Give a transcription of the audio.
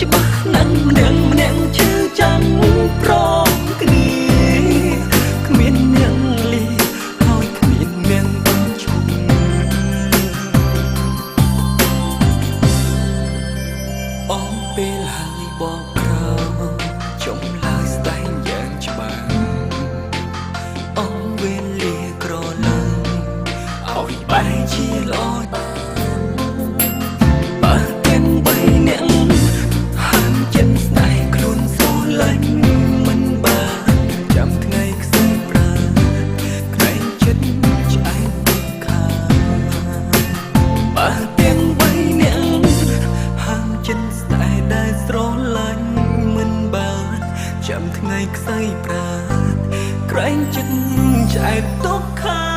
ច្បាស់នឹងម្នាក់ឈឺចាំប្រងគ្នាគ្មានអ្នកលីហើយគ្មានអ្នកបញ្ឈប់អងពេលហើយបកក្រោយចំឡើយស្ដែងយ៉ាងច្បាស់អងវេលាក្រឡាឲ្យបែរជាល្អបើទាំងបីអ្នកហាមចិនស្ដាយខ្លួនសូលាញ់មិនបានចាំថ្ងៃខ្សែប្រាក្រែងចិត្តឆ្អែតខាបើទាំងបីអ្នកហាមចិនស្ដាយដែលស្រឡាញ់មិនបានចាំថ្ងៃខ្សែប្រាក្រែងចិត្តឆ្អែតទុកខា